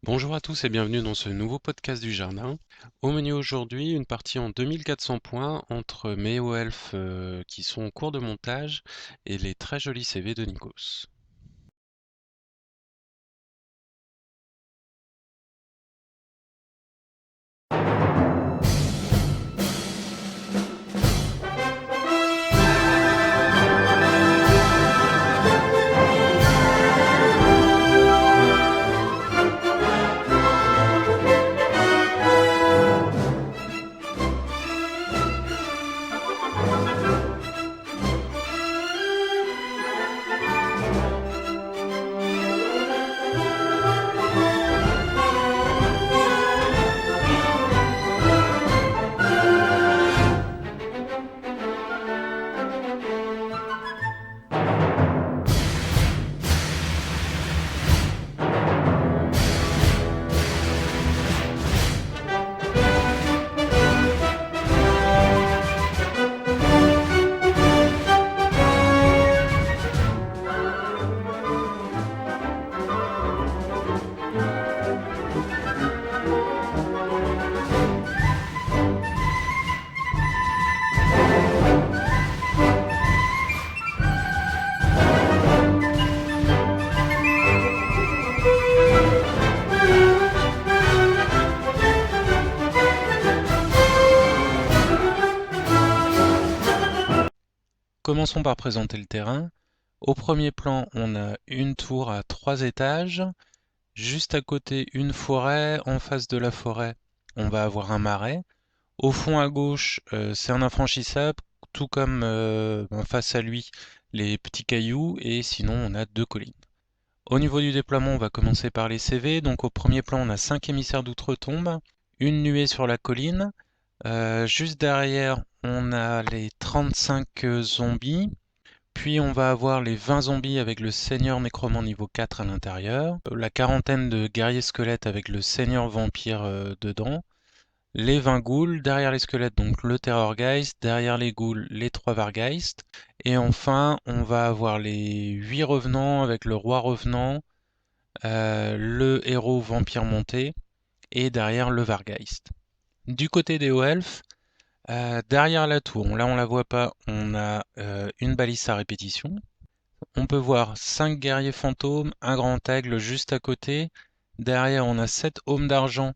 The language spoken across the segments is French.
Bonjour à tous et bienvenue dans ce nouveau podcast du jardin. Au menu aujourd'hui, une partie en 2400 points entre mes hauts elfes qui sont en cours de montage et les très jolis CV de Nikos. Commençons par présenter le terrain. Au premier plan, on a une tour à 3 étages. Juste à côté, une forêt. En face de la forêt, on va avoir un marais. Au fond à gauche, c'est un infranchissable, tout comme face à lui, les petits cailloux. Et sinon, on a deux collines. Au niveau du déploiement, on va commencer par les CV. Donc au premier plan, on a 5 émissaires d'outre-tombe, une nuée sur la colline. Juste derrière, on a les 35 zombies. Puis on va avoir les 20 zombies avec le Seigneur Nécromant niveau 4 à l'intérieur. La quarantaine de guerriers squelettes avec le Seigneur Vampire dedans. Les 20 ghouls, derrière les squelettes, donc le Terrorgeist, derrière les ghouls, les 3 Vargeist. Et enfin, on va avoir les 8 revenants avec le roi revenant, le héros vampire monté, et derrière le Vargeist. Du côté des hauts elfes, derrière la tour, là on la voit pas, on a une baliste à répétition. On peut voir 5 guerriers fantômes, un grand aigle juste à côté. Derrière, on a 7 aumes d'argent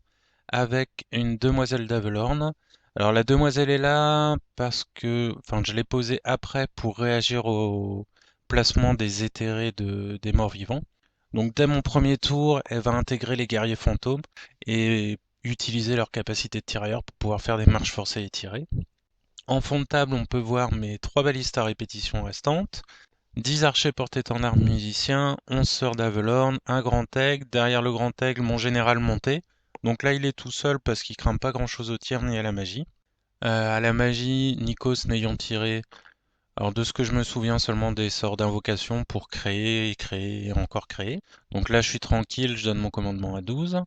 avec une demoiselle d'Avelorn. Alors la demoiselle est là parce que, enfin, je l'ai posée après pour réagir au placement des éthérés des morts vivants. Donc dès mon premier tour, elle va intégrer les guerriers fantômes et utiliser leur capacité de tirailleur pour pouvoir faire des marches forcées et tirer. En fond de table, on peut voir mes 3 balistes à répétition restantes. 10 archers porte-étendards musiciens, 11 sœurs d'Avelorn, un grand aigle, derrière le grand aigle, mon général monté. Donc là, il est tout seul parce qu'il craint pas grand-chose au tir ni à la magie. À la magie, Nikos n'ayant tiré, alors de ce que je me souviens, seulement des sorts d'invocation pour créer et créer et encore créer. Donc là, je suis tranquille, je donne mon commandement à 12.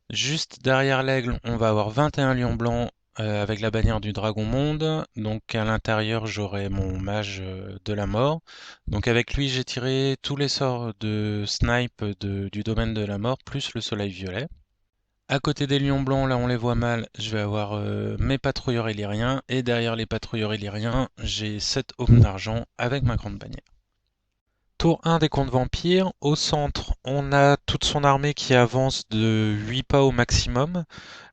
Juste derrière l'aigle, on va avoir 21 lions blancs avec la bannière du Dragon Monde. Donc à l'intérieur, j'aurai mon mage de la mort. Donc avec lui, j'ai tiré tous les sorts de snipe du domaine de la mort, plus le soleil violet. À côté des lions blancs, là on les voit mal, je vais avoir mes patrouilleurs illyriens. Et derrière les patrouilleurs illyriens, j'ai 7 hommes d'argent avec ma grande bannière. Tour 1 des contes vampires. Au centre, on a toute son armée qui avance de 8 pas au maximum.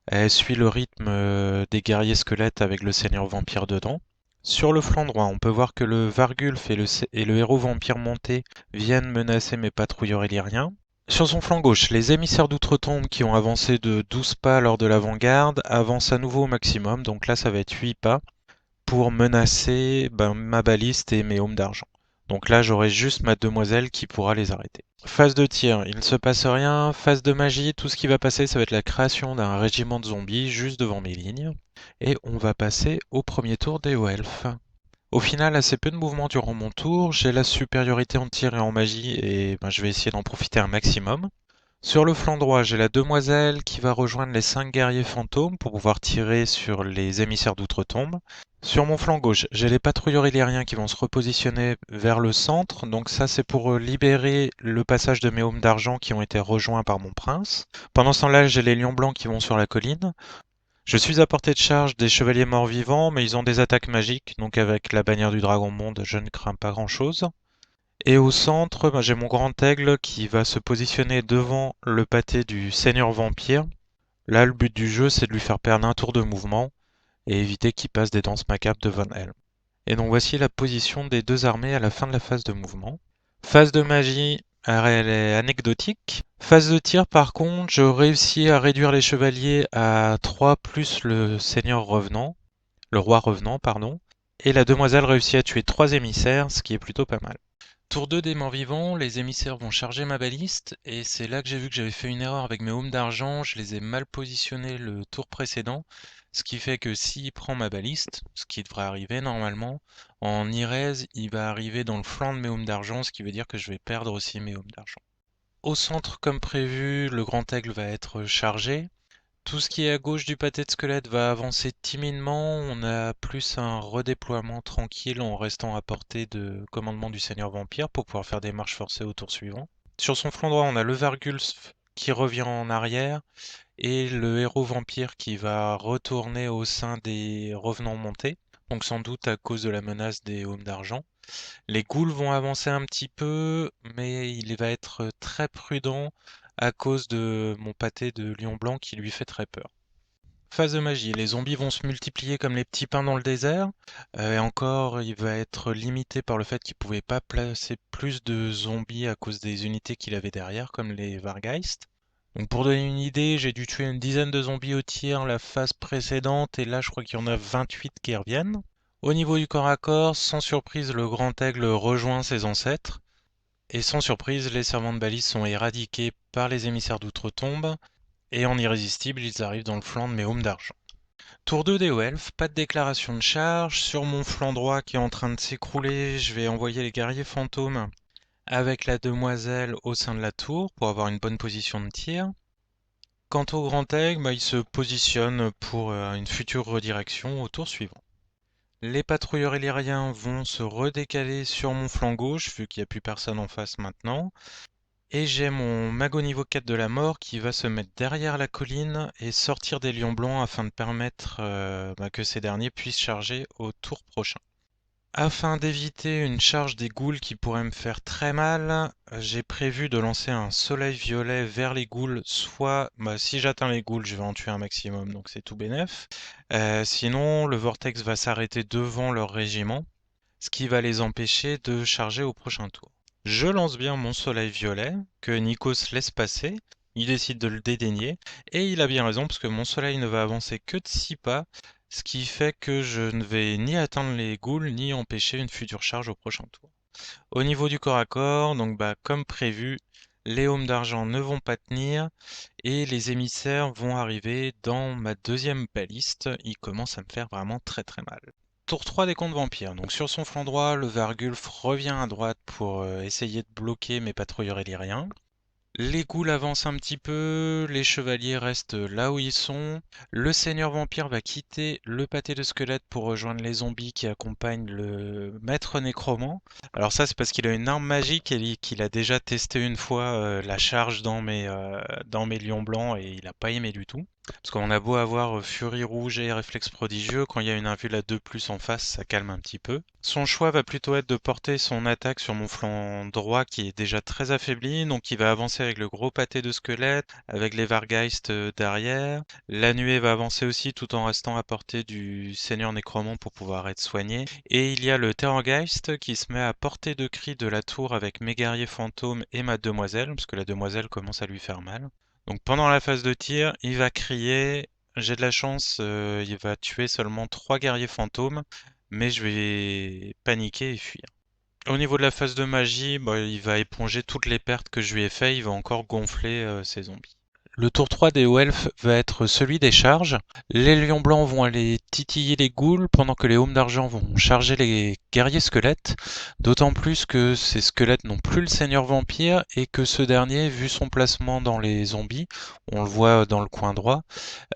Elle suit le rythme des guerriers squelettes avec le seigneur vampire dedans. Sur le flanc droit, on peut voir que le Vargulf et le héros vampire monté viennent menacer mes patrouilleurs illyriens. Sur son flanc gauche, les émissaires d'outre-tombe qui ont avancé de 12 pas lors de l'avant-garde avancent à nouveau au maximum, donc là ça va être 8 pas, pour menacer ma baliste et mes aumes d'argent. Donc là j'aurai juste ma demoiselle qui pourra les arrêter. Phase de tir, il ne se passe rien. Phase de magie, tout ce qui va passer, ça va être la création d'un régiment de zombies juste devant mes lignes. Et on va passer au premier tour des hauts elfes. Au final, assez peu de mouvements durant mon tour. J'ai la supériorité en tir et en magie et je vais essayer d'en profiter un maximum. Sur le flanc droit, j'ai la demoiselle qui va rejoindre les 5 guerriers fantômes pour pouvoir tirer sur les émissaires d'outre-tombe. Sur mon flanc gauche, j'ai les patrouilleurs illyriens qui vont se repositionner vers le centre. Donc ça, c'est pour libérer le passage de mes hommes d'argent qui ont été rejoints par mon prince. Pendant ce temps-là, j'ai les lions blancs qui vont sur la colline. Je suis à portée de charge des chevaliers morts-vivants, mais ils ont des attaques magiques. Donc avec la bannière du dragon monde, je ne crains pas grand-chose. Et au centre, j'ai mon grand aigle qui va se positionner devant le pâté du seigneur vampire. Là, le but du jeu, c'est de lui faire perdre un tour de mouvement et éviter qu'il passe des danses macabres de Von Helm. Et donc voici la position des deux armées à la fin de la phase de mouvement. Phase de magie, elle est anecdotique. Phase de tir, par contre, je réussis à réduire les chevaliers à 3 plus le seigneur revenant, le roi revenant, pardon. Et la demoiselle réussit à tuer 3 émissaires, ce qui est plutôt pas mal. Tour 2 des morts vivants, les émissaires vont charger ma baliste, et c'est là que j'ai vu que j'avais fait une erreur avec mes aumes d'argent, je les ai mal positionnés le tour précédent, ce qui fait que s'il prend ma baliste, ce qui devrait arriver normalement, en Irez, il va arriver dans le flanc de mes aumes d'argent, ce qui veut dire que je vais perdre aussi mes aumes d'argent. Au centre, comme prévu, le grand aigle va être chargé. Tout ce qui est à gauche du pâté de squelette va avancer timidement. On a plus un redéploiement tranquille en restant à portée de commandement du Seigneur Vampire pour pouvoir faire des marches forcées au tour suivant. Sur son flanc droit, on a le Vargulf qui revient en arrière et le héros vampire qui va retourner au sein des revenants montés. Donc sans doute à cause de la menace des Haumes d'Argent. Les ghouls vont avancer un petit peu, mais il va être très prudent à cause de mon pâté de lion blanc qui lui fait très peur. Phase de magie, les zombies vont se multiplier comme les petits pains dans le désert. Et encore, il va être limité par le fait qu'il ne pouvait pas placer plus de zombies à cause des unités qu'il avait derrière, comme les Vargeist. Donc pour donner une idée, j'ai dû tuer une dizaine de zombies au tir la phase précédente, et là je crois qu'il y en a 28 qui reviennent. Au niveau du corps à corps, sans surprise, le grand aigle rejoint ses ancêtres. Et sans surprise, les servants de balise sont éradiqués par les émissaires d'outre-tombe. Et en irrésistible, ils arrivent dans le flanc de mes hommes d'argent. Tour 2 des elfes, pas de déclaration de charge. Sur mon flanc droit qui est en train de s'écrouler, je vais envoyer les guerriers fantômes avec la demoiselle au sein de la tour pour avoir une bonne position de tir. Quant au grand aigle, il se positionne pour une future redirection au tour suivant. Les patrouilleurs illyriens vont se redécaler sur mon flanc gauche, vu qu'il n'y a plus personne en face maintenant. Et j'ai mon mago niveau 4 de la mort qui va se mettre derrière la colline et sortir des lions blancs afin de permettre que ces derniers puissent charger au tour prochain. Afin d'éviter une charge des ghouls qui pourrait me faire très mal, j'ai prévu de lancer un soleil violet vers les ghouls. Soit, si j'atteins les ghouls, je vais en tuer un maximum, donc c'est tout bénef. Sinon, le vortex va s'arrêter devant leur régiment, ce qui va les empêcher de charger au prochain tour. Je lance bien mon soleil violet, que Nikos laisse passer. Il décide de le dédaigner, et il a bien raison, parce que mon soleil ne va avancer que de 6 pas, ce qui fait que je ne vais ni atteindre les ghouls, ni empêcher une future charge au prochain tour. Au niveau du corps à corps, donc comme prévu, les Haumes d'Argent ne vont pas tenir, et les émissaires vont arriver dans ma deuxième baliste. Ils commencent à me faire vraiment très très mal. Tour 3 des contes vampires. Donc sur son flanc droit, le Vargulf revient à droite pour essayer de bloquer mes patrouilleurs illyriens. Les ghouls avancent un petit peu, les chevaliers restent là où ils sont. Le seigneur vampire va quitter le pâté de squelettes pour rejoindre les zombies qui accompagnent le maître nécromant. Alors ça, c'est parce qu'il a une arme magique et qu'il a déjà testé une fois la charge dans mes lions blancs et il n'a pas aimé du tout. Parce qu'on a beau avoir Furie Rouge et Réflexe Prodigieux, quand il y a une invule à 2+ en face, ça calme un petit peu. Son choix va plutôt être de porter son attaque sur mon flanc droit qui est déjà très affaibli, donc il va avancer avec le gros pâté de squelette, avec les Vargeist derrière. La nuée va avancer aussi tout en restant à portée du Seigneur Nécromant pour pouvoir être soigné. Et il y a le Terrorgeist qui se met à portée de cri de la tour avec mes guerriers fantômes et ma demoiselle, parce que la demoiselle commence à lui faire mal. Donc pendant la phase de tir, il va crier. J'ai de la chance, il va tuer seulement 3 guerriers fantômes, mais je vais paniquer et fuir. Au niveau de la phase de magie, il va éponger toutes les pertes que je lui ai fait, il va encore gonfler ses zombies. Le tour 3 des hauts elfes va être celui des charges. Les lions blancs vont aller titiller les ghouls pendant que les aumes d'argent vont charger les guerriers squelettes. D'autant plus que ces squelettes n'ont plus le seigneur vampire et que ce dernier, vu son placement dans les zombies, on le voit dans le coin droit,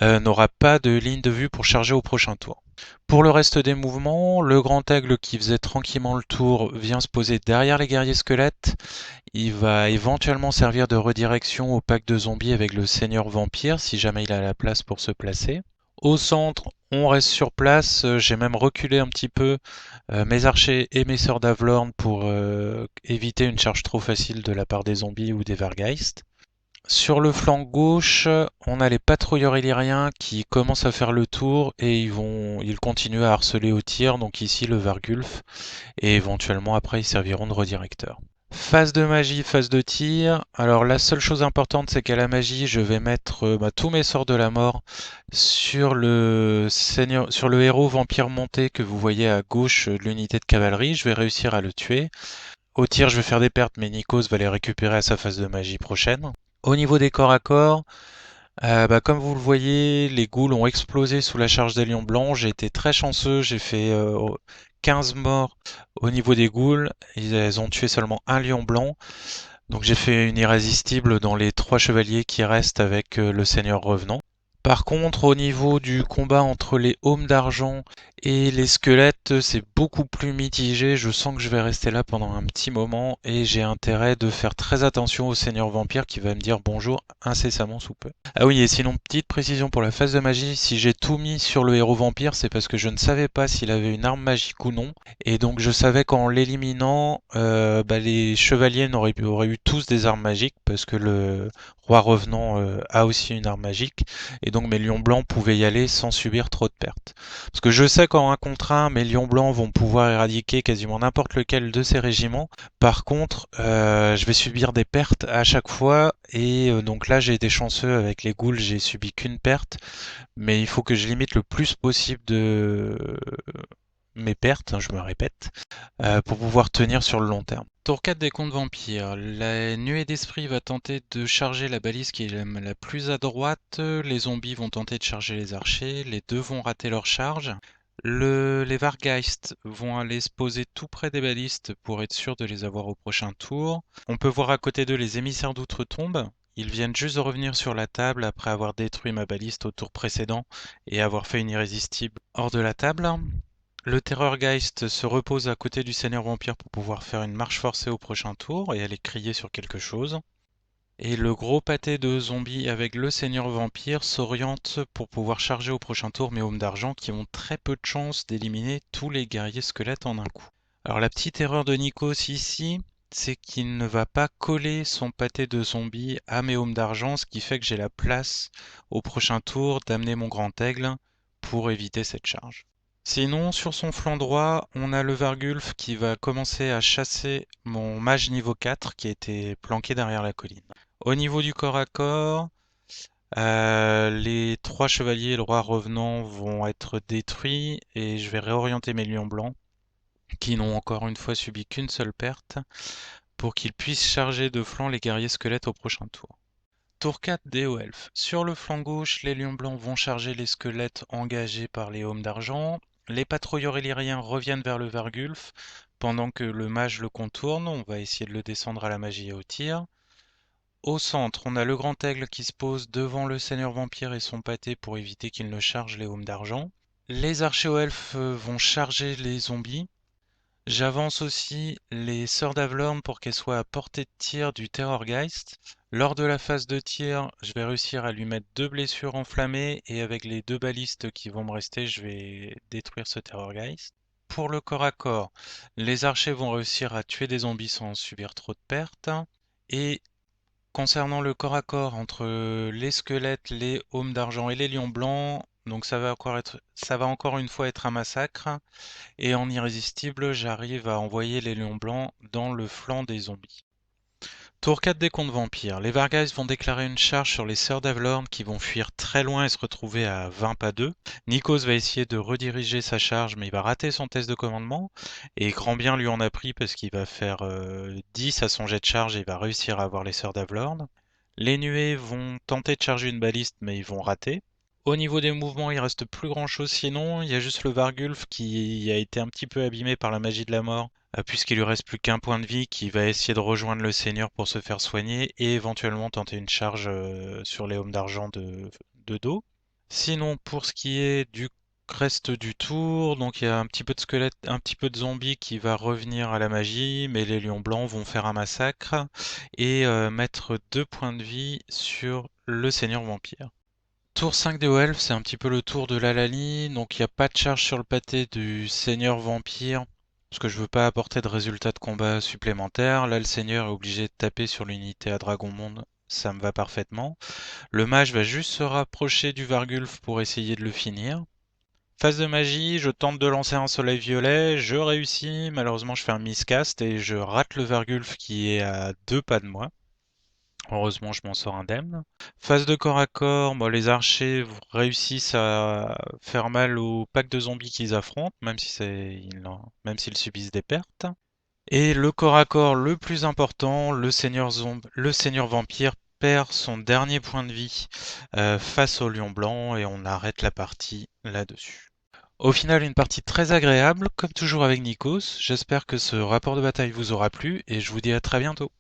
n'aura pas de ligne de vue pour charger au prochain tour. Pour le reste des mouvements, le grand aigle qui faisait tranquillement le tour vient se poser derrière les guerriers squelettes. Il va éventuellement servir de redirection au pack de zombies avec le seigneur vampire si jamais il a la place pour se placer. Au centre, on reste sur place. J'ai même reculé un petit peu mes archers et mes sœurs d'Avlorn pour éviter une charge trop facile de la part des zombies ou des Vargeist. Sur le flanc gauche, on a les patrouilleurs illyriens qui commencent à faire le tour et ils continuent à harceler au tir, donc ici le Vargulf, et éventuellement après ils serviront de redirecteur. Phase de magie, phase de tir. Alors la seule chose importante c'est qu'à la magie je vais mettre tous mes sorts de la mort sur sur le héros vampire monté que vous voyez à gauche de l'unité de cavalerie. Je vais réussir à le tuer. Au tir je vais faire des pertes mais Nikos va les récupérer à sa phase de magie prochaine. Au niveau des corps à corps, comme vous le voyez, les ghouls ont explosé sous la charge des lions blancs. J'ai été très chanceux, j'ai fait 15 morts au niveau des ghouls. Ils ont tué seulement un lion blanc. Donc j'ai fait une irrésistible dans les 3 chevaliers qui restent avec le seigneur revenant. Par contre, au niveau du combat entre les aumes d'argent et les squelettes, c'est beaucoup plus mitigé. Je sens que je vais rester là pendant un petit moment et j'ai intérêt de faire très attention au seigneur vampire qui va me dire bonjour incessamment sous peu. Ah oui, et sinon, petite précision pour la phase de magie, si j'ai tout mis sur le héros vampire, c'est parce que je ne savais pas s'il avait une arme magique ou non. Et donc je savais qu'en l'éliminant, les chevaliers auraient eu tous des armes magiques parce que le roi revenant a aussi une arme magique et donc mes lions blancs pouvaient y aller sans subir trop de pertes. Parce que je sais qu'en 1 contre 1, mes lions blancs vont pouvoir éradiquer quasiment n'importe lequel de ces régiments. Par contre, je vais subir des pertes à chaque fois et donc là j'ai été chanceux avec les ghouls, j'ai subi qu'une perte, mais il faut que je limite le plus possible de mes pertes, hein, je me répète, pour pouvoir tenir sur le long terme. Tour 4 des contes vampires. La nuée d'esprit va tenter de charger la balise qui est la plus à droite. Les zombies vont tenter de charger les archers. Les deux vont rater leur charge. Les Vargeist vont aller se poser tout près des balistes pour être sûr de les avoir au prochain tour. On peut voir à côté d'eux les émissaires d'outre-tombe. Ils viennent juste de revenir sur la table après avoir détruit ma baliste au tour précédent et avoir fait une irrésistible hors de la table. Le Terrorgeist se repose à côté du Seigneur Vampire pour pouvoir faire une marche forcée au prochain tour et aller crier sur quelque chose. Et le gros pâté de zombies avec le Seigneur Vampire s'oriente pour pouvoir charger au prochain tour mes Aumes d'Argent qui ont très peu de chances d'éliminer tous les guerriers squelettes en un coup. Alors la petite erreur de Nikos ici, c'est qu'il ne va pas coller son pâté de zombies à mes Aumes d'Argent, ce qui fait que j'ai la place au prochain tour d'amener mon grand aigle pour éviter cette charge. Sinon, sur son flanc droit, on a le Vargulf qui va commencer à chasser mon mage niveau 4 qui était planqué derrière la colline. Au niveau du corps à corps, les 3 chevaliers et le roi revenant vont être détruits et je vais réorienter mes lions blancs qui n'ont encore une fois subi qu'une seule perte pour qu'ils puissent charger de flanc les guerriers squelettes au prochain tour. Tour 4 des hauts elfes. Sur le flanc gauche, les lions blancs vont charger les squelettes engagés par les aumes d'argent. Les patrouilleurs illyriens reviennent vers le Vargulf pendant que le mage le contourne. On va essayer de le descendre à la magie et au tir. Au centre, on a le grand aigle qui se pose devant le seigneur vampire et son pâté pour éviter qu'il ne charge les aumes d'argent. Les archéo-elfes vont charger les zombies. J'avance aussi les sœurs d'Avlorn pour qu'elles soient à portée de tir du Terrorgeist. Lors de la phase de tir, je vais réussir à lui mettre 2 blessures enflammées et avec les 2 balistes qui vont me rester, je vais détruire ce Terrorgeist. Pour le corps à corps, les archers vont réussir à tuer des zombies sans subir trop de pertes. Et concernant le corps à corps entre les squelettes, les aumes d'argent et les lions blancs, donc ça va encore une fois être un massacre. Et en irrésistible, j'arrive à envoyer les lions blancs dans le flanc des zombies. Tour 4 des contes vampires. Les Vargeist vont déclarer une charge sur les sœurs d'Avlorn qui vont fuir très loin et se retrouver à 20 pas d'eux. Nikos va essayer de rediriger sa charge mais il va rater son test de commandement. Et grand bien lui en a pris parce qu'il va faire 10 à son jet de charge et il va réussir à avoir les sœurs d'Avlorn. Les nuées vont tenter de charger une baliste, mais ils vont rater. Au niveau des mouvements, il reste plus grand chose sinon. Il y a juste le Vargulf qui a été un petit peu abîmé par la magie de la mort, puisqu'il lui reste plus qu'un point de vie, qui va essayer de rejoindre le Seigneur pour se faire soigner et éventuellement tenter une charge sur les hommes d'argent de dos. Sinon, pour ce qui est du reste du tour, donc il y a un petit peu de squelette, un petit peu de zombies qui va revenir à la magie, mais les lions blancs vont faire un massacre et mettre 2 points de vie sur le Seigneur Vampire. Tour 5 des Elf, c'est un petit peu le tour de l'Alali, donc il n'y a pas de charge sur le pâté du Seigneur Vampire, parce que je veux pas apporter de résultats de combat supplémentaires. Là, le Seigneur est obligé de taper sur l'unité à Dragon Monde, ça me va parfaitement. Le mage va juste se rapprocher du Vargulf pour essayer de le finir. Phase de magie, je tente de lancer un soleil violet, je réussis, malheureusement je fais un miscast et je rate le Vargulf qui est à 2 pas de moi. Heureusement, je m'en sors indemne. Phase de corps à corps, bon, les archers réussissent à faire mal au pack de zombies qu'ils affrontent, même s'ils subissent des pertes. Et le corps à corps le plus important, le seigneur vampire perd son dernier point de vie face au lion blanc et on arrête la partie là-dessus. Au final, une partie très agréable, comme toujours avec Nikos. J'espère que ce rapport de bataille vous aura plu et je vous dis à très bientôt.